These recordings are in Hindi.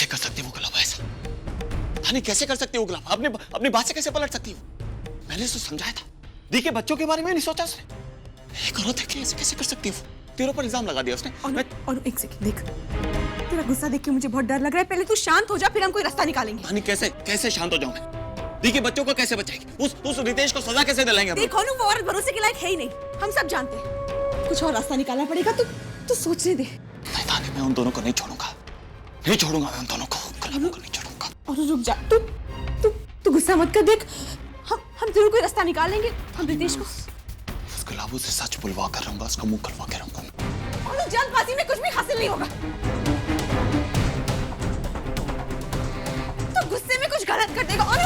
कैसे कर सकती है वो गुलाब ऐसा? तानी कैसे कर सकती है वो गुलाब? अपनी बात से कैसे पलट सकती है? मैंने उसको समझाया था, दी के बच्चों के बारे में नहीं सोचा उसने। एक औरत है कि ऐसे कैसे कर सकती है वो? तेरे ऊपर इल्जाम लगा दिया उसने। और एक सेकंड देख, तेरा गुस्सा देख के मुझे बहुत डर लग रहा है। पहले तू शांत हो जा, फिर हम कोई रास्ता निकालेंगे। तानी कैसे शांत हो जाऊं मैं? दी के बच्चों को कैसे बचाएगी? उस रितेश को सजा कैसे दिलाएंगे? देख अनु, वो औरत भरोसे के लायक है ही नहीं, हम सब जानते हैं। कुछ और रास्ता निकालना पड़ेगा। तू सोचने दे। नहीं तानी, मैं उन दोनों को नहीं छोड़ूंगा, नहीं छोड़ूंगा मैं उन दोनों को, गुलाबों को नहीं छोड़ूंगा। और रुक जा, तू गुस्सा मत कर। देख हम जरूर कोई रास्ता निकाल लेंगे। हम रितेश को उस गुलाबों से सच बुलवा कर रहूंगा, उसका मुंह खुलवा के रहूंगा। और जल्दबाजी में कुछ भी हासिल नहीं होगा। तू गुस्से में कुछ गलत कर देगा। और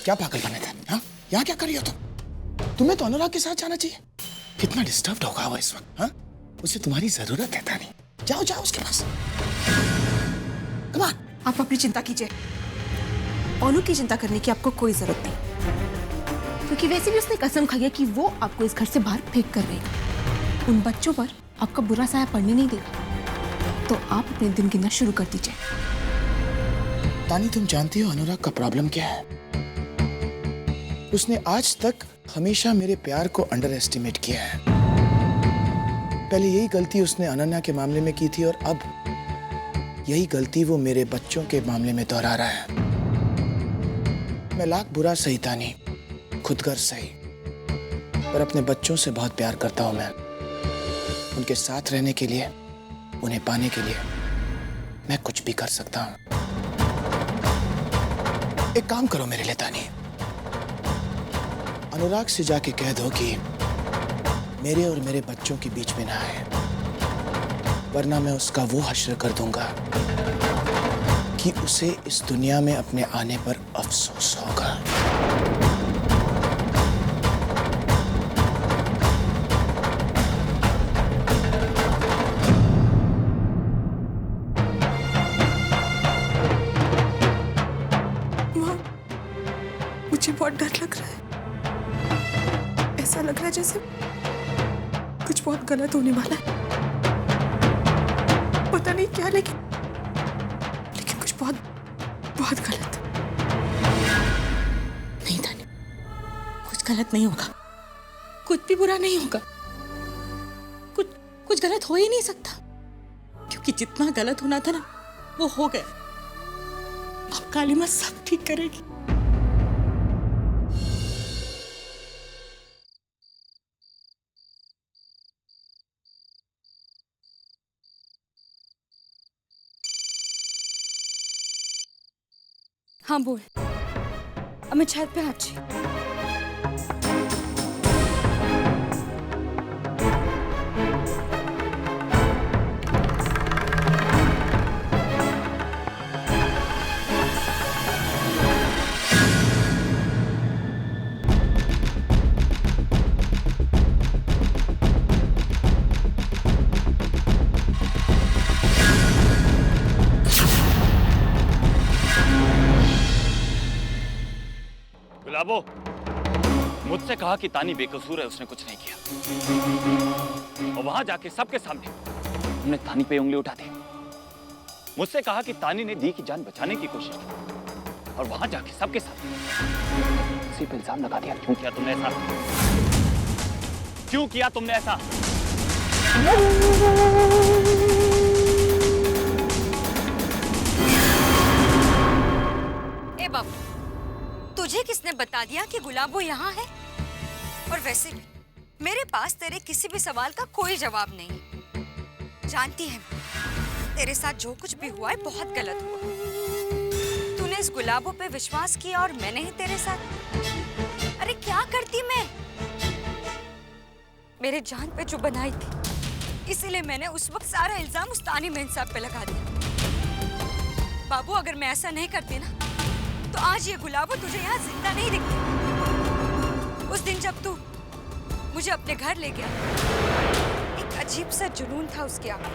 क्या पागल बने थे? हाँ, यहाँ क्या कर रही हो तुम? तुम्हें तो अनुराग के साथ जाना चाहिए। कितना डिस्टर्ब्ड होगा वो इस वक्त। हाँ, उसे तुम्हारी जरूरत है तानी। जाओ उसके पास। Come on. आप अपनी चिंता कीजिए, अनु की चिंता करने की आपको कोई जरूरत नहीं, क्योंकि वैसे भी उसने कसम खाई है कि वो आपको इस घर से बाहर फेंक कर देगा। उन बच्चों पर आपका बुरा साया पड़ने नहीं देगा। तो आप अपने दिन गिनना शुरू कर दीजिए। तानी, तुम जानती हो अनुराग का प्रॉब्लम क्या है? उसने आज तक हमेशा मेरे प्यार को अंडर एस्टिमेट किया है। पहले यही गलती उसने अनन्या के मामले में की थी और अब यही गलती वो मेरे बच्चों के मामले में दोहरा रहा है। मैं लाख बुरा सही तानी, खुदगर्ज सही, पर अपने बच्चों से बहुत प्यार करता हूं मैं। उनके साथ रहने के लिए, उन्हें पाने के लिए मैं कुछ भी कर सकता हूं। एक काम करो मेरे लिए तानी, अनुराग से जाके कह दो कि मेरे और मेरे बच्चों के बीच में ना आए, वरना मैं उसका वो हश्र कर दूंगा कि उसे इस दुनिया में अपने आने पर अफसोस होगा। मुझे बहुत डर लग रहा है। ऐसा लग रहा है जैसे कुछ बहुत गलत होने वाला है। पता नहीं क्या, लेकिन कुछ बहुत गलत। नहीं तानी, कुछ गलत नहीं होगा, कुछ भी बुरा नहीं होगा, कुछ गलत हो ही नहीं सकता, क्योंकि जितना गलत होना था ना वो हो गया। अब काली माँ सब ठीक करेगी। हाँ बोल। अब मैं छत पे आज। गुलाबो, मुझसे कहा कि तानी बेकसूर है, उसने कुछ नहीं किया, और वहां जाके सबके सामने तुमने तानी पे उंगली उठा दी। मुझसे कहा कि तानी ने दी की जान बचाने की कोशिश की, और वहां जाके सबके सामने उसी पे इल्जाम लगा दिया। क्यों किया तुमने ऐसा? क्यों किया तुमने ऐसा? ए बाबू, तुझे किसने बता दिया कि गुलाबो यहाँ है? और वैसे भी मेरे पास तेरे किसी भी सवाल का कोई जवाब नहीं। जानती है तेरे साथ जो कुछ भी हुआ है बहुत गलत हुआ। तूने इस गुलाबो पे विश्वास किया और मैंने ही तेरे साथ। अरे क्या करती मैं? मेरे जान पे जो बनाई थी, इसीलिए मैंने उस वक्त सारा इल्जाम उस तानी मेहन साहब पे लगा दिया। बाबू, अगर मैं ऐसा नहीं करती ना तो आज ये गुलाबो तुझे यहाँ जिंदा नहीं दिखती। उस दिन जब तू मुझे अपने घर ले गया, एक अजीब सा जुनून था उसके आगे।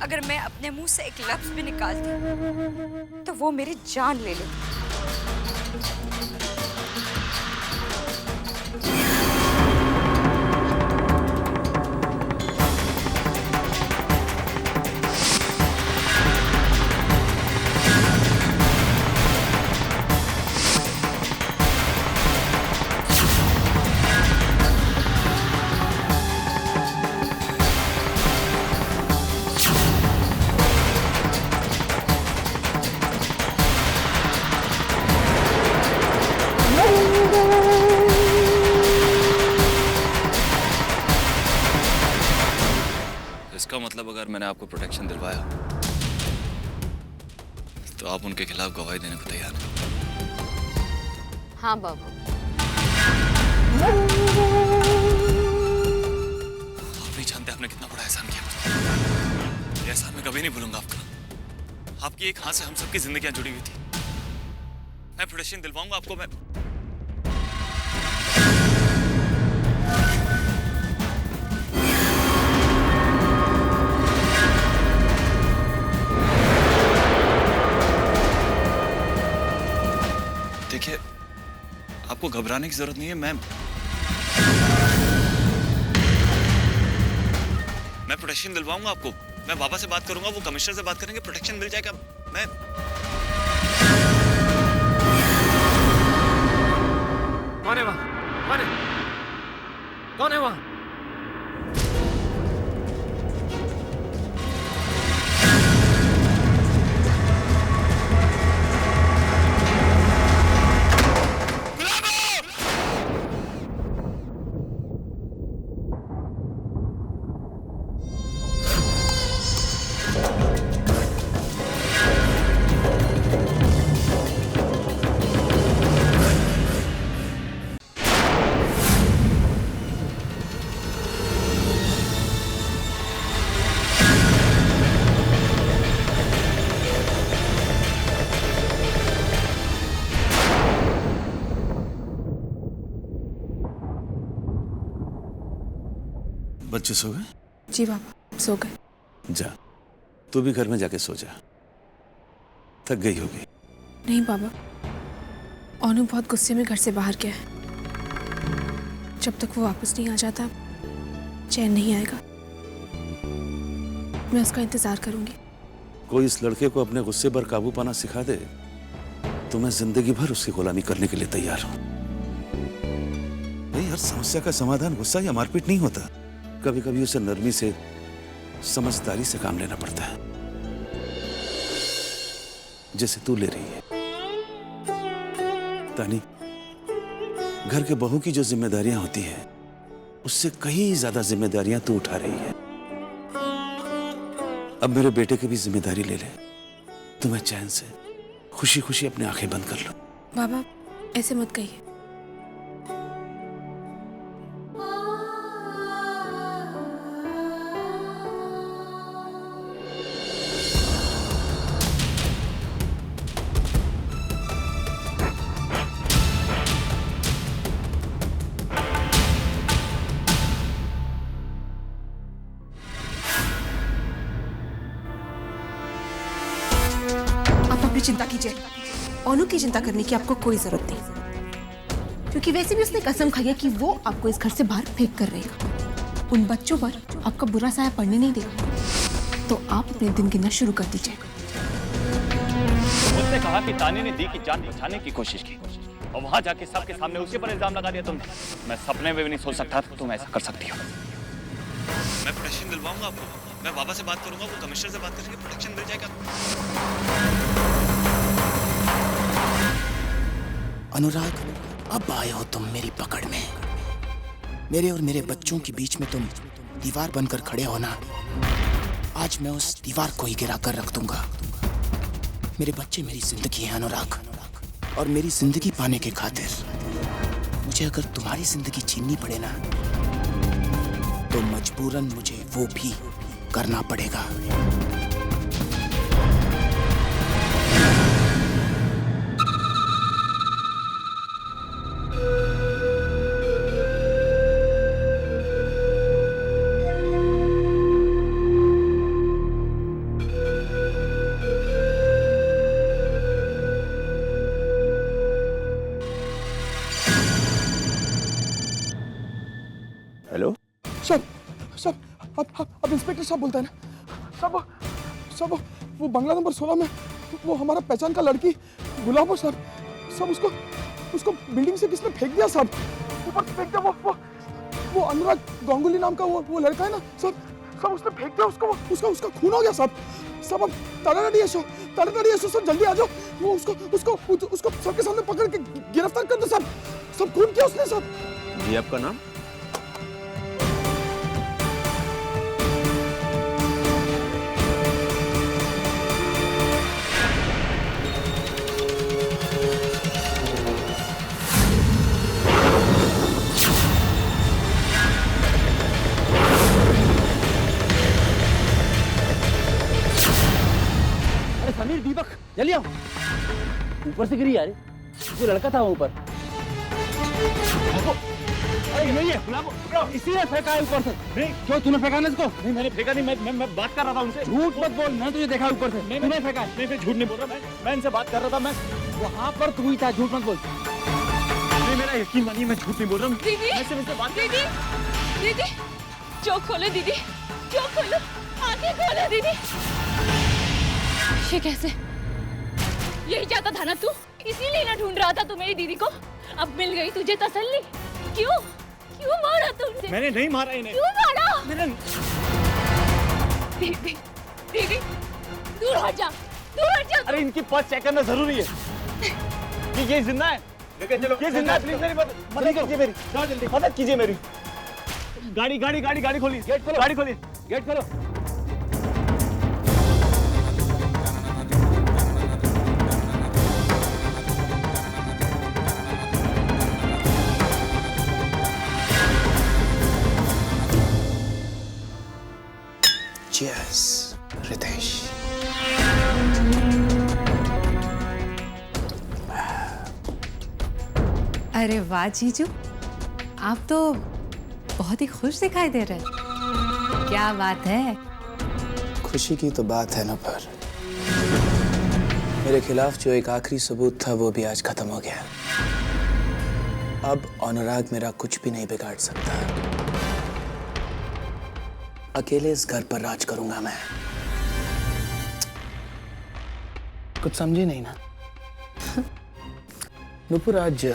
अगर मैं अपने मुंह से एक लफ्ज भी निकालती तो वो मेरी जान ले लेती। मतलब अगर मैंने आपको प्रोटेक्शन दिलवाया तो आप उनके खिलाफ गवाही देने को तैयार हैं? हाँ बाबू। आप नहीं जानते आपने कितना बड़ा एहसान किया मुझे। ये एहसान मैं कभी नहीं भूलूंगा आपका। आपकी एक हाथ से हम सबकी जिंदगियां जुड़ी हुई थी। मैं प्रोटेक्शन दिलवाऊंगा आपको। मैं देखिए, आपको घबराने की जरूरत नहीं है। मैं प्रोटेक्शन दिलवाऊंगा आपको। मैं बाबा से बात करूंगा, वो कमिश्नर से बात करेंगे, प्रोटेक्शन मिल जाएगा। मैं कौन है वहां? कौन है? कौन है वहां? बच्चे सो गए? जी बाबा, सो गए। जा, तू भी घर में जाके सो जा। थक गई होगी। नहीं बाबा, अनु बहुत गुस्से में घर से बाहर गया है। जब तक वो वापस नहीं आ जाता चैन नहीं आएगा। मैं उसका इंतजार करूंगी। कोई इस लड़के को अपने गुस्से पर काबू पाना सिखा दे तो मैं जिंदगी भर उसकी गुलामी करने के लिए तैयार हूं। भाई, हर समस्या का समाधान गुस्सा या मारपीट नहीं होता। कभी कभी उसे नरमी से, समझदारी से काम लेना पड़ता है, जैसे तू ले रही है। तानी, घर के बहू की जो जिम्मेदारियां होती है उससे कहीं ज्यादा जिम्मेदारियां तू उठा रही है। अब मेरे बेटे की भी जिम्मेदारी ले ले तो मैं चैन से खुशी खुशी अपनी आंखें बंद कर लूं। बाबा, ऐसे मत कहिए। चिंता कीजिए, अनु की चिंता करने की आपको कोई जरूरत नहीं, क्योंकि वैसे भी उसने कसम खाई है कि वो आपको इस घर से बाहर फेंक कर रहेगा। उन बच्चों पर आपका बुरा साया पड़ने नहीं देगा। तो आप अपने दिन गिनना शुरू कर दीजिए। उसने कहा कि तानी ने दी की जान बचाने की कोशिश की और वहां जाके सबके सामने उसी पर इल्जाम लगा दिया तुमने। मैं सपने में भी नहीं सोच सकता था तुम ऐसा कर सकती हो। मैं प्रोटेक्शन दिलवाऊंगा आपको। मैं बाबा से बात करूंगा, वो कमिश्नर से बात करेंगे, प्रोटेक्शन मिल जाएगा। अनुराग, अब आए हो तुम मेरी पकड़ में। मेरे और मेरे बच्चों के बीच में तुम दीवार बनकर खड़े हो ना। आज मैं उस दीवार को ही गिरा कर रख दूंगा। मेरे बच्चे मेरी जिंदगी है अनुराग, और मेरी जिंदगी पाने के खातिर मुझे अगर तुम्हारी जिंदगी छीननी पड़े ना तो मजबूरन मुझे वो भी करना पड़ेगा। हेलो सब अब इंस्पेक्टर साहब बोलता है ना। सब वो बंगला नंबर 16 में वो हमारा पहचान का लड़की गुलाबो सब उसको बिल्डिंग से किसने फेंक दिया सब। ऊपर फेंक दिया। वो अनुराग गांगुली नाम का वो लड़का है ना सब उसने फेंक दिया उसको। उसका खून हो गया सब। अब तारानाडी है सब जल्दी आ जाओ। वो उसको सबके सामने पकड़ के गिरफ्तार कर दो सब खून किया उसने सब। जी, आपका नाम? चलिए आओ। ऊपर से गिरी यार, जो लड़का था वो ऊपर। अरे नहीं है गुलाबो, इसी ने फेंका है ऊपर से। नहीं क्यों तूने फेंका ना इसको? नहीं मैंने फेंका नहीं, मैं बात कर रहा था उनसे। झूठ मत बोल, मैंने तुझे देखा ऊपर से। तूने फेंका है। नहीं मैं झूठ नहीं बोल रहा, मैं इनसे बात कर रहा था। मैं वहाँ पर तू ही था, झूठ मत बोल। नहीं मेरा यकीन मानिए, मैं झूठ नहीं बोल रहा हूँ। दीदी, मैं सिर्फ इनसे बात दीदी, दीदी, चौक खोलो दीदी, चौक खोलो, आंखें खोलो दीदी। ये कैसे? यही चाहता था ना तू, इसीलिए ना ढूंढ रहा था तू मेरी दीदी को। अब मिल गई तुझे तसल्ली। क्यों क्यों मारा तुमने? मैंने नहीं मारा इन्हें। क्यों मारा? मैंने दीदी, दीदी, दूर हट जा, दूर हट जा। अरे इनकी पर्स चेक करना जरूरी है कि ये जिंदा है। लेके चलो, ये जिंदा है। प्लीज मेरी मदद कीजिए, मेरी जाओ जल्दी मदद कीजिए मेरी। गाड़ी गाड़ी गाड़ी गाड़ी खोलिए, गेट खोलो, गाड़ी खोलिए, गेट खोलो। Cheers, रितेश। अरे वाह जीजू, आप तो बहुत ही खुश दिखाई दे रहे हैं। क्या बात है? खुशी की तो बात है ना, पर मेरे खिलाफ जो एक आखिरी सबूत था वो भी आज खत्म हो गया। अब अनुराग मेरा कुछ भी नहीं बिगाड़ सकता। अकेले इस घर पर राज करूंगा मैं। कुछ समझी नहीं ना? नुपुर, आज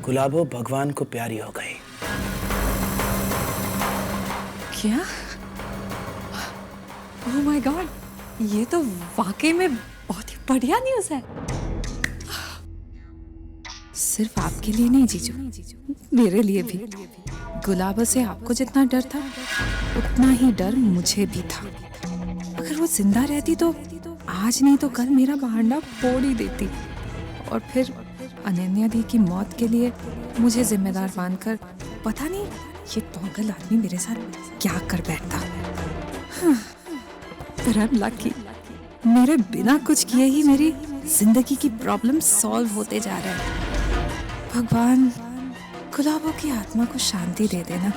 गुलाबो भगवान को प्यारी हो गई। क्या? ओह माय गॉड, ये तो वाकई में बहुत ही बढ़िया न्यूज़ है। सिर्फ आपके लिए नहीं जीजू, मेरे लिए भी। गुलाबो से आपको जितना डर था उतना ही डर मुझे भी था। अगर वो जिंदा रहती तो आज नहीं तो कल मेरा भांडा फोड़ ही देती, और फिर अनन्या दी की मौत के लिए मुझे जिम्मेदार मानकर पता नहीं ये पागल आदमी मेरे साथ क्या कर बैठता। पर I'm lucky, मेरे बिना कुछ किए ही मेरी जिंदगी की प्रॉब्लम सॉल्व होते जा रहे हैं। भगवान गुलाबो की आत्मा को शांति दे देना।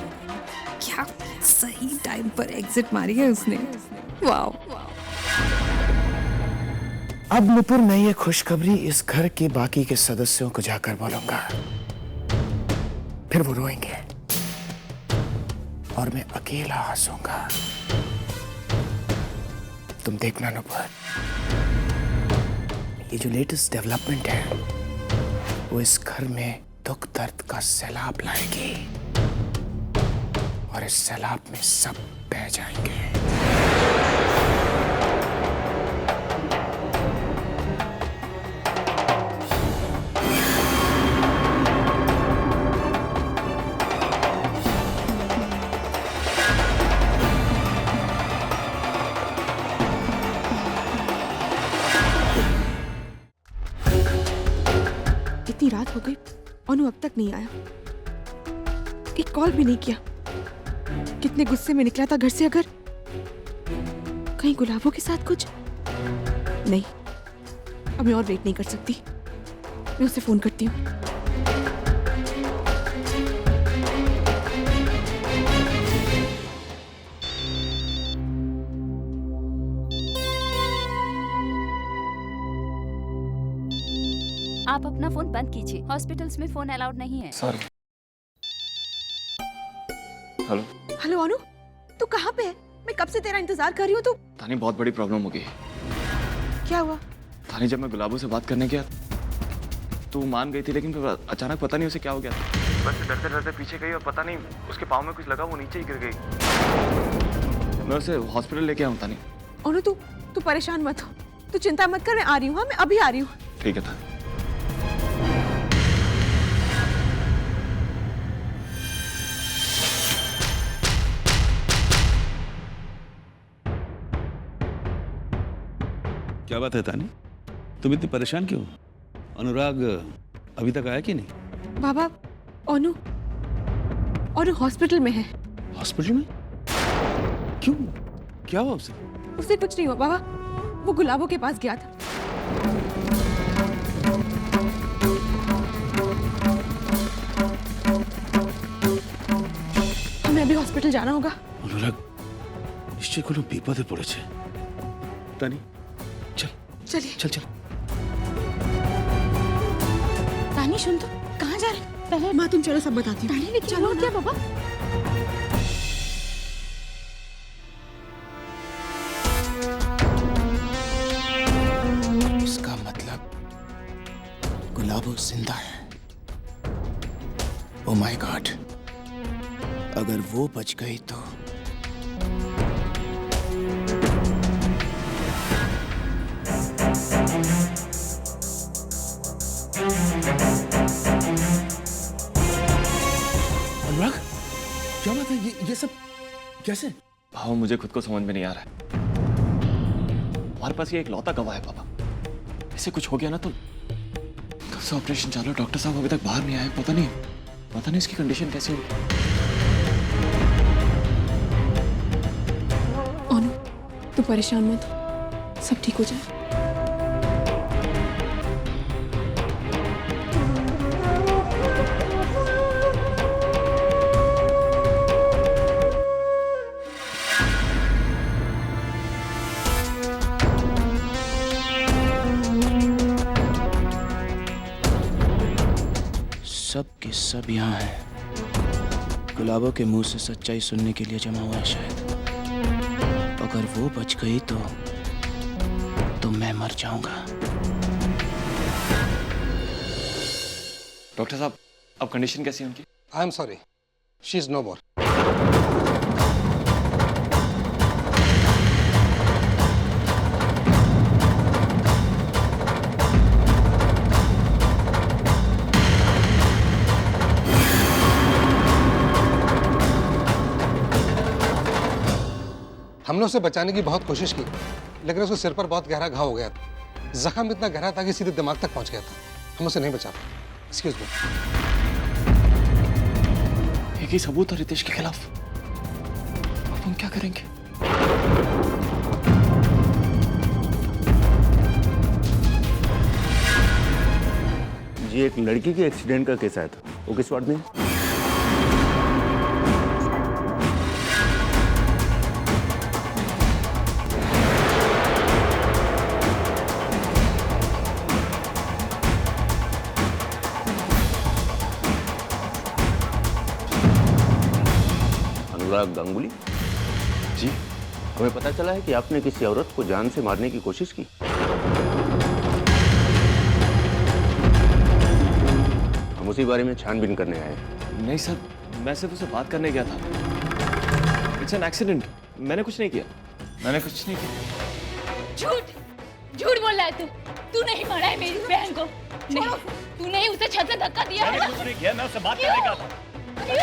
क्या सही टाइम पर एग्जिट मारी है उसने। वाओ। अब नुपुर, मैं ये खुशखबरी इस घर के बाकी के सदस्यों को जाकर बोलूंगा, फिर वो रोएंगे और मैं अकेला हंसूंगा। तुम देखना नुपुर, ये जो लेटेस्ट डेवलपमेंट है वो इस घर में दुख दर्द का सैलाब लाएगी, और इस सैलाब में सब बह जाएंगे। इतनी रात हो गई, अनु अब तक नहीं आया। एक कॉल भी नहीं किया। कितने गुस्से में निकला था घर से। अगर कहीं गुलाबो के साथ कुछ नहीं, अब मैं और वेट नहीं कर सकती। मैं उसे फोन करती हूँ। आप अपना फोन बंद कीजिए, हॉस्पिटल्स में फोन अलाउड नहीं है। सॉरी। हेलो हेलो अनु, तू कहाँ पे है? मैं कब से तेरा इंतजार कर रही हूँ। तू तानी, बहुत बड़ी प्रॉब्लम हो गई। क्या हुआ? तानी, जब मैं गुलाबो से बात करने गया तो वो मान गई थी, लेकिन फिर अचानक पता नहीं उसे क्या हो गया। बस डरते डरते पीछे गई और पता नहीं उसके पाँव में कुछ लगा, वो नीचे ही गिर गई। मैं उसे हॉस्पिटल लेके आऊँ। तानी अनु, तू परेशान मत हो, तू चिंता मत कर, मैं आ रही हूँ। हाँ, मैं अभी आ रही हूँ। ठीक है तानी। क्या बात है तानी, तुम इतनी परेशान क्यों? अनुराग अभी तक आया कि नहीं? बाबा, अनु हॉस्पिटल में है। हॉस्पिटल में? क्यों? क्या हुआ उसे? उसे कुछ नहीं हुआ बाबा, वो गुलाबो के पास गया था। हॉस्पिटल जाना होगा। अनुराग निश्चय कोनो विपदे पड़ेছে। तानी चल चलिए। चल चल। रानी सुन तो, कहाँ जा रहे हैं? पहले माँ तुम चलो, सब बताती हूँ। रानी लेके चलो क्या बाबा? इसका मतलब गुलाबो जिंदा है। ओ माय गॉड, अगर वो बच गई तो अनुराग क्या बात है? ये सब कैसे? भाव मुझे खुद को समझ में नहीं आ रहा है। हमारे पास ये एक लौता गवाह है पापा। ऐसे कुछ हो गया ना तो कब से ऑपरेशन चालू, डॉक्टर साहब अभी तक बाहर नहीं आए। पता नहीं इसकी कंडीशन कैसी होगी। अनु, तू परेशान मत हो, सब ठीक हो जाए। सब के सब यहाँ हैं। गुलाबों के मुंह से सच्चाई सुनने के लिए जमा हुआ है शायद। अगर वो बच गई तो मैं मर जाऊंगा। डॉक्टर साहब, अब कंडीशन कैसी है उनकी? I am sorry, she is no more. हमने उसे बचाने की बहुत कोशिश की, लेकिन उसके सिर पर बहुत गहरा घाव हो गया था। जख्म इतना गहरा था कि सीधे दिमाग तक पहुंच गया था। हम उसे नहीं बचा पाए। Excuse me. एक ही सबूत है रितेश के खिलाफ। अब हम क्या करेंगे? जी एक लड़की के एक्सीडेंट का केस आया था। वो किस वार्ड में है? अनुराग गांगुली जी, हमें पता चला है कि आपने किसी औरत को जान से मारने की कोशिश की। हम उसी बारे में छानबीन करने आए। नहीं सर, मैं सिर्फ उससे बात करने गया था। It's an accident. मैंने कुछ नहीं किया। झूठ बोल रहा है तू नहीं मारा है मेरी बहन को। नहीं, तूने ही उसे छत से धक्का दिया है ना? कुछ नहीं किया, मैं उससे बात करने गया था।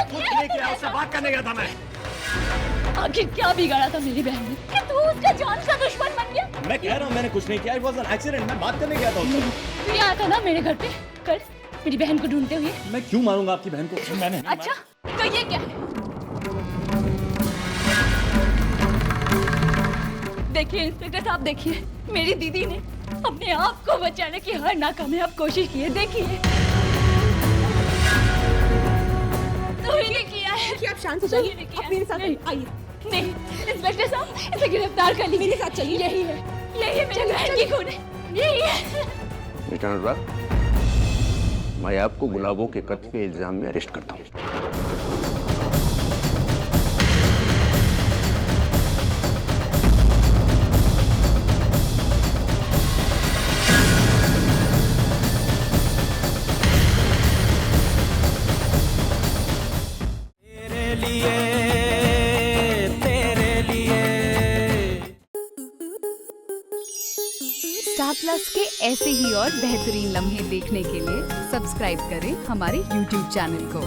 कुछ नहीं किया, उससे बात करने गया था मैं। आखिर क्या बिगाड़ा था मेरी बहन ने कि तू उसका जान का दुश्मन बन गया? मैं कह रहा हूँ मैंने कुछ नहीं किया। It was an accident. मैं बात करने गया था उससे। तू यहाँ था ना मेरे घर पे कल मेरी बहन को ढूंढते हुए? मैं क्यों मारूंगा आपकी बहन को? मैंने अच्छा, तो ये क्या है? देखिए इंस्पेक्टर साहब, देखिए मेरी दीदी ने अपने आप को बचाने की हर नाकामयाब कोशिश की है। देखिए तो ये किया है कि आप शांत हो जाइए। आप मेरे साथ आइए। नहीं इंस्पेक्टर साहब, इसे गिरफ्तार कर लीजिए। मेरे साथ चलिए। यही है मेरी बहन की खून है। यही है। मिस्टर अनुराग, मैं आपको गुलाबों के कत्ल के इल्जाम में अरेस्ट करता हूँ। स्टार प्लस के ऐसे ही और बेहतरीन लम्हे देखने के लिए सब्सक्राइब करें हमारे YouTube चैनल को।